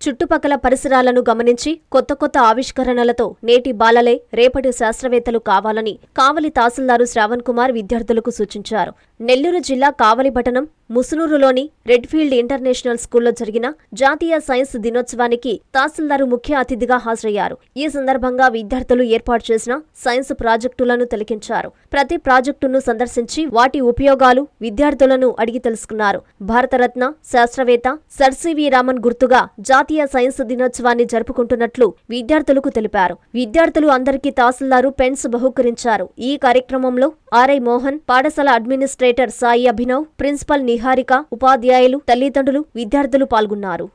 చుట్టుపక్కల పరిసరాలను గమనించి కొత్త కొత్త ఆవిష్కరణలతో నేటి బాలలే రేపటి శాస్త్రవేత్తలు కావాలని కావలి తహసీల్దారు శ్రావణ్ కుమార్ విద్యార్థులకు సూచించారు. నెల్లూరు జిల్లా కావలి పట్టణం ముసునూరులోని రెడ్ఫీల్డ్ ఇంటర్నేషనల్ స్కూల్లో జరిగిన జాతీయ సైన్స్ దినోత్సవానికి తహసీల్దారు ముఖ్య అతిథిగా హాజరయ్యారు. ఈ సందర్భంగా విద్యార్థులు ఏర్పాటు చేసిన సైన్స్ ప్రాజెక్టులను తిలకించారు. ప్రతి ప్రాజెక్టును సందర్శించి వాటి ఉపయోగాలు విద్యార్థులను అడిగి తెలుసుకున్నారు. భారతరత్న శాస్త్రవేత్త సర్ సివి రామన్ గుర్తుగా జాతీయ సైన్స్ దినోత్సవాన్ని జరుపుకుంటున్నట్లు విద్యార్థులకు తెలిపారు. విద్యార్థులు అందరికీ తహసీల్దారు పెన్స్ బహుకరించారు. ఈ కార్యక్రమంలో ఆర్ఐ మోహన్, పాఠశాల అడ్మినిస్ట్రేటర్ సాయి అభినవ్, ప్రిన్సిపల్ నిహారిక, ఉపాధ్యాయులు, తల్లిదండ్రులు, విద్యార్థులు పాల్గొన్నారు.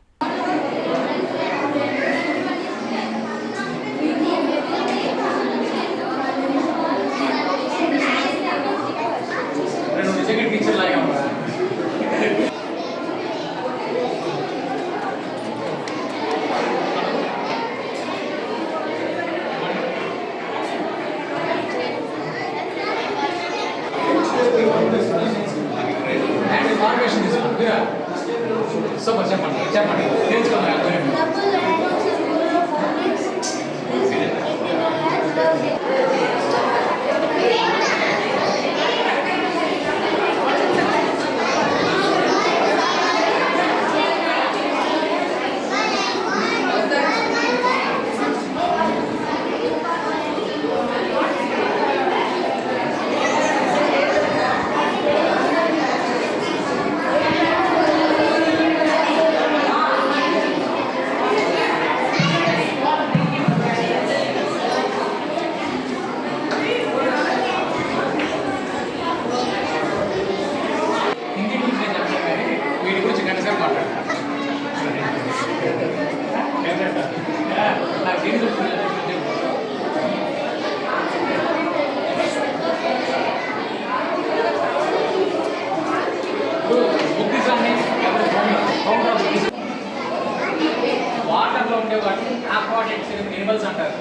వాటర్లో ఉండే వాటిని ఆక్వాటిక్స్ ఎనిమల్స్ అంటారు.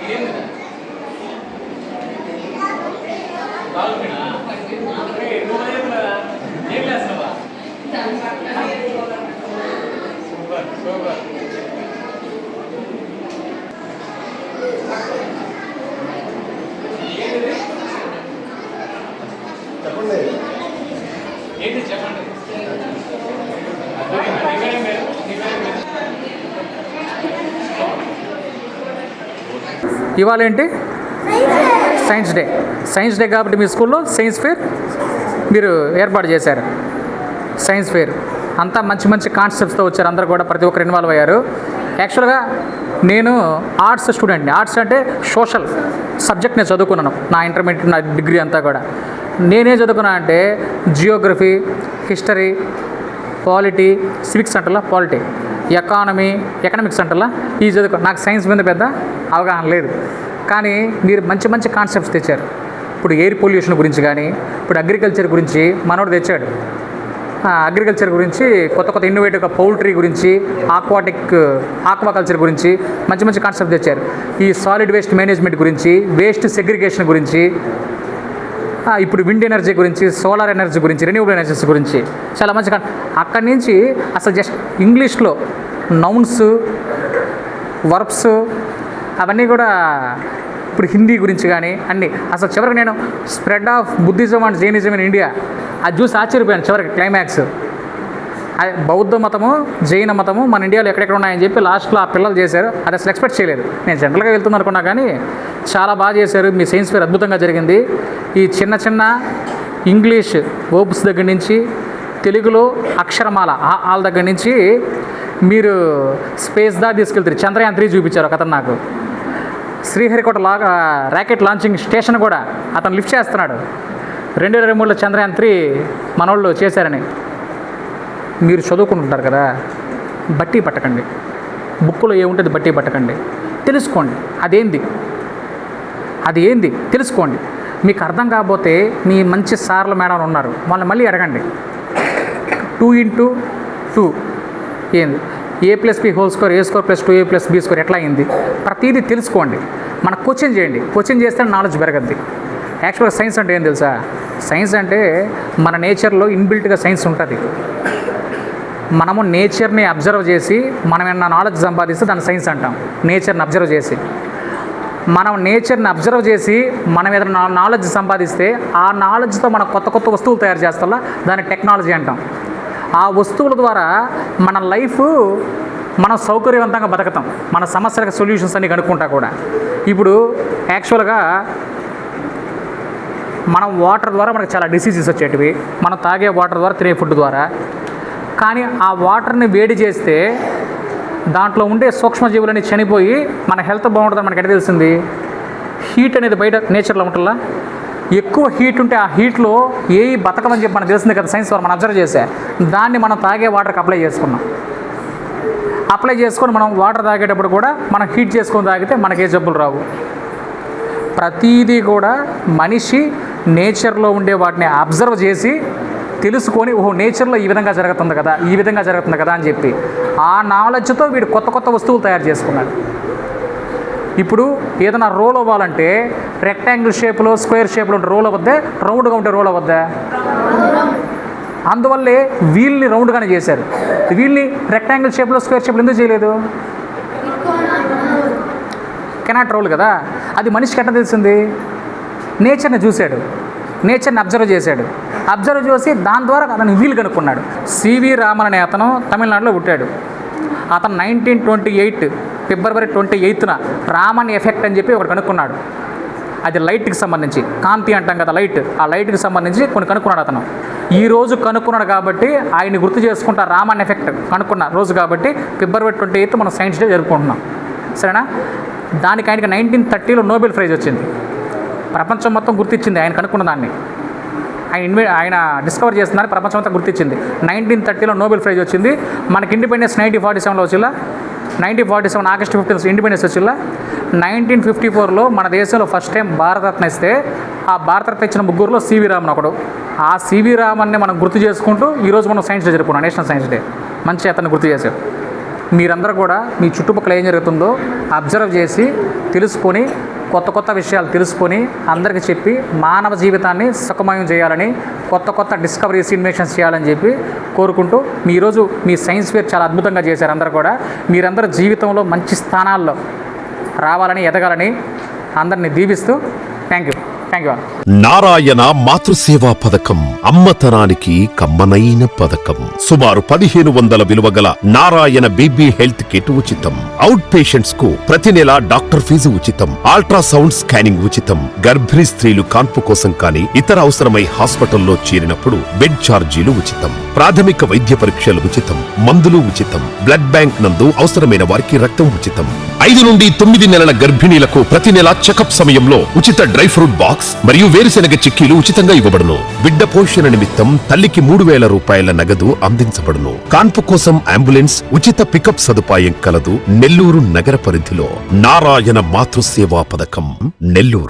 ఇదేంటి డాల్ఫినా? ఏం లేస్తున్నావా? Super super. ఏంటిది చెప్పండి, ఏంటి చెప్పండి. ఇవాళ ఏంటి? Science day. సైన్స్ డే కాబట్టి మీ స్కూల్లో సైన్స్ ఫేర్ మీరు ఏర్పాటు చేశారు. సైన్స్ ఫేర్ అంతా మంచి మంచి కాన్సెప్ట్స్తో వచ్చారు. అందరూ కూడా ప్రతి ఒక్కరు ఇన్వాల్వ్ అయ్యారు. యాక్చువల్గా నేను ఆర్ట్స్ స్టూడెంట్ని. ఆర్ట్స్ అంటే సోషల్ సబ్జెక్ట్ నేను చదువుకున్నాను. నా ఇంటర్మీడియట్, నా డిగ్రీ అంతా కూడా నేనే చదువుకున్నా అంటే జియోగ్రఫీ, హిస్టరీ, పాలిటీ, సివిక్స్ అంటలా, పాలిటీ, ఎకనామిక్స్ అంటలా ఈ చదువుకో. నాకు సైన్స్ మీద పెద్ద అవగాహన లేదు. కానీ మీరు మంచి మంచి కాన్సెప్ట్స్ తెచ్చారు. ఇప్పుడు ఎయిర్ పొల్యూషన్ గురించి కానీ, ఇప్పుడు అగ్రికల్చర్ గురించి మనోడు తెచ్చాడు. అగ్రికల్చర్ గురించి కొత్త కొత్త ఇన్నోవేటివ్గా పౌల్ట్రీ గురించి, ఆక్వాకల్చర్ గురించి మంచి మంచి కాన్సెప్ట్ తెచ్చారు. ఈ సాలిడ్ వేస్ట్ మేనేజ్మెంట్ గురించి, వేస్ట్ సెగ్రిగేషన్ గురించి, ఇప్పుడు విండ్ ఎనర్జీ గురించి, సోలార్ ఎనర్జీ గురించి, రెన్యూవబుల్ ఎనర్జీస్ గురించి చాలా మంచి. అక్కడి నుంచి అసలు జస్ట్ ఇంగ్లీష్లో నౌన్స్, వర్బ్స్ అవన్నీ కూడా ఇప్పుడు హిందీ గురించి కానీ అన్నీ. అసలు చివరికి నేను spread of Buddhism and Jainism in India అది చూసి ఆశ్చర్యపోయాను. చివరికి క్లైమాక్స్ బౌద్ధ మతము, జైన మతము మన ఇండియాలో ఎక్కడెక్కడ ఉన్నాయని చెప్పి లాస్ట్లో ఆ పిల్లలు చేశారు. అది అసలు ఎక్స్పెక్ట్ చేయలేదు. నేను జనరల్గా వెళ్తుంది అనుకున్నా కానీ చాలా బాగా చేశారు. మీ సైన్స్ ఫేర్ అద్భుతంగా జరిగింది. ఈ చిన్న చిన్న ఇంగ్లీష్ వర్బ్స్ దగ్గర నుంచి, తెలుగులో అక్షరమాల వాళ్ళ దగ్గర నుంచి మీరు స్పేస్ దాకా తీసుకెళ్తారు. చంద్రయాన్ 3 చూపించారు ఒక అతను నాకు. శ్రీహరికోట ర్యాకెట్ లాంచింగ్ స్టేషన్ కూడా అతను లిఫ్ట్ చేస్తున్నాడు. 2023లో చంద్రయాన్ 3 మనోళ్ళు చేశారని. మీరు చదువుకుంటుంటారు కదా, బట్టి పట్టకండి. బుక్లో ఏముంటుంది బట్టి పట్టకండి. తెలుసుకోండి అది ఏంది తెలుసుకోండి. మీకు అర్థం కాకపోతే మీ మంచి సార్లు మేడం ఉన్నారు, వాళ్ళని మళ్ళీ అడగండి. 2 into 2 ఏంది? a+b² a² + 2a+b² ఎట్లా అయింది? ప్రతిదీ తెలుసుకోండి. మన క్వశ్చన్ చేయండి. క్వశ్చన్ చేస్తే నాలెడ్జ్ పెరగద్ది. యాక్చువల్గా సైన్స్ అంటే ఏం తెలుసా? సైన్స్ అంటే మన నేచర్లో ఇన్బిల్ట్గా సైన్స్ ఉంటుంది. మనము నేచర్ని అబ్జర్వ్ చేసి మనం ఏమన్నా నాలెడ్జ్ సంపాదిస్తే దాన్ని సైన్స్ అంటాం. నేచర్ని అబ్జర్వ్ చేసి మనం నేచర్ని అబ్జర్వ్ చేసి మనం ఏదైనా నాలెడ్జ్ సంపాదిస్తే ఆ నాలెడ్జ్తో మనం కొత్త కొత్త వస్తువులు తయారు చేస్తాం, దాన్ని టెక్నాలజీ అంటాం. ఆ వస్తువుల ద్వారా మన లైఫ్ మనం సౌకర్యవంతంగా బతకతాం, మన సమస్యలకు సొల్యూషన్స్ అన్ని కనుక్కుంటా కూడా. ఇప్పుడు యాక్చువల్గా మనం వాటర్ ద్వారా మనకు చాలా డిసీజెస్ వచ్చేటివి, మనం తాగే వాటర్ ద్వారా, తినే ఫుడ్ ద్వారా. కానీ ఆ వాటర్ని వేడి చేస్తే దాంట్లో ఉండే సూక్ష్మజీవులని చనిపోయి మన హెల్త్ బాగుంటుందని మనకి ఎక్కడ తెలిసింది? హీట్ అనేది బయట నేచర్లో ఉంటుందా? ఎక్కువ హీట్ ఉంటే ఆ హీట్లో ఏ బతకమని చెప్పి మనకు తెలిసింది కదా, సైన్స్ ద్వారా మనం అబ్జర్వ్ చేసే దాన్ని మనం తాగే వాటర్కి అప్లై చేసుకున్నాం. అప్లై చేసుకొని మనం వాటర్ తాగేటప్పుడు కూడా మనం హీట్ చేసుకొని తాగితే మనకే జబ్బులు రావు. ప్రతీదీ కూడా మనిషి నేచర్లో ఉండే వాటిని అబ్జర్వ్ చేసి తెలుసుకొని, ఓహో నేచర్లో ఈ విధంగా జరుగుతుంది కదా, ఈ విధంగా జరుగుతుంది కదా అని చెప్పి ఆ నాలెడ్జ్తో వీడు కొత్త కొత్త వస్తువులు తయారు చేసుకున్నాడు. ఇప్పుడు ఏదైనా రోల్ అవ్వాలంటే రెక్టాంగిల్ షేప్లో, స్క్వేర్ షేప్లో ఉంటే రోల్ అవ్వద్దే, రౌండ్గా ఉంటే రోల్ అవ్వద్దా? అందువల్లే వీల్ని రౌండ్గానే చేశారు. వీల్ని రెక్టాంగిల్ షేప్లో, స్క్వేర్ షేప్లో ఎందుకు చేయలేదు? కెనాట్ రోల్ కదా. అది మనిషికి ఎట్లా తెలిసింది? నేచర్ని చూశాడు, నేచర్ని అబ్జర్వ్ చేశాడు. అబ్జర్వ్ చేసి దాని ద్వారా అతను వీలు కనుక్కున్నాడు. సివి రామన్ అనే అతను తమిళనాడులో పుట్టాడు. అతను 1928 ఫిబ్రవరి 28న రామన్ ఎఫెక్ట్ అని చెప్పి ఒకటి కనుక్కున్నాడు. అది లైట్కి సంబంధించి, కాంతి అంటాం కదా లైట్, ఆ లైట్కి సంబంధించి కొన్ని కనుక్కున్నాడు అతను. ఈ రోజు కనుక్కున్నాడు కాబట్టి ఆయన్ని గుర్తు చేసుకుంటా, రామన్ ఎఫెక్ట్ కనుక్కున్న రోజు కాబట్టి ఫిబ్రవరి 28 మనం సైన్స్ డే జరుపుకుంటున్నాం. సరేనా? దానికి ఆయనకి 1930లో నోబెల్ ప్రైజ్ వచ్చింది. ప్రపంచం మొత్తం గుర్తించింది ఆయన కనుక్కున్న దాన్ని. ఆయన డిస్కవర్ చేస్తున్నారని ప్రపంచం అంతా గుర్తించింది. 1930లో నోబెల్ ప్రైజ్ వచ్చింది. మనకి ఇండిపెండెన్స్ 1947లో వచ్చిల్లా, 1947 ఆగస్టు 15 ఇండిపెండెన్స్ వచ్చిల్లా. 1954లో మన దేశంలో ఫస్ట్ టైం భారతరత్న ఇస్తే ఆ భారతరత్న ఇచ్చిన ముగ్గురులో సివి రామన్ ఒకడు. ఆ సివి రామన్ని మనం గుర్తు చేసుకుంటూ ఈరోజు మనం సైన్స్ డే జరుపుకున్నాం, నేషనల్ సైన్స్ డే. మంచి అతన్ని గుర్తు చేశారు. మీరందరూ కూడా మీ చుట్టుపక్కల ఏం జరుగుతుందో అబ్జర్వ్ చేసి తెలుసుకొని, కొత్త కొత్త విషయాలు తెలుసుకొని అందరికీ చెప్పి మానవ జీవితాన్ని సుఖమయం చేయాలని, కొత్త కొత్త డిస్కవరీస్, ఇన్వెన్షన్స్ చేయాలని చెప్పి కోరుకుంటూ ఈరోజు మీ సైన్స్ ఫేర్ చాలా అద్భుతంగా చేశారు. అందరూ కూడా మీరందరూ జీవితంలో మంచి స్థానాల్లో రావాలని, ఎదగాలని అందరినీ దీవిస్తూ థ్యాంక్ యూ. నారాయణ మాతృసేవా పథకం అమ్మతనానికి కమ్మనైన పథకం. సుమారు 1500 విలువ గల నారాయణ బీబీ హెల్త్ కిట్ ఉచితం. అవుట్ పేషెంట్స్ కు ప్రతి నెల డాక్టర్ ఫీజు ఉచితం. అల్ట్రాసౌండ్ స్కానింగ్ ఉచితం. గర్భిణీ స్త్రీలు కాన్పు కోసం కానీ ఇతర అవసరమై హాస్పిటల్లో చేరినప్పుడు బెడ్ ఛార్జీలు ఉచితం. ప్రాథమిక వైద్య పరీక్షలు ఉచితం. మందులు ఉచితం. బ్లడ్ బ్యాంక్ నందు అవసరమైన వారికి రక్తం ఉచితం. 5 నుండి 9 నెలల గర్భిణీలకు ప్రతి నెల చెకప్ సమయంలో ఉచిత డ్రై ఫ్రూట్ బాక్స్ మరియు వేరుశెనగ చిక్కీలు ఉచితంగా ఇవ్వబడును. బిడ్డ పోషణ నిమిత్తం తల్లికి 3000 రూపాయల నగదు అందించబడును. కాన్పు కోసం అంబులెన్స్ ఉచిత పికప్ సదుపాయం కలదు. నెల్లూరు నగర పరిధిలో నారాయణ మాతృసేవా పథకం, నెల్లూరు.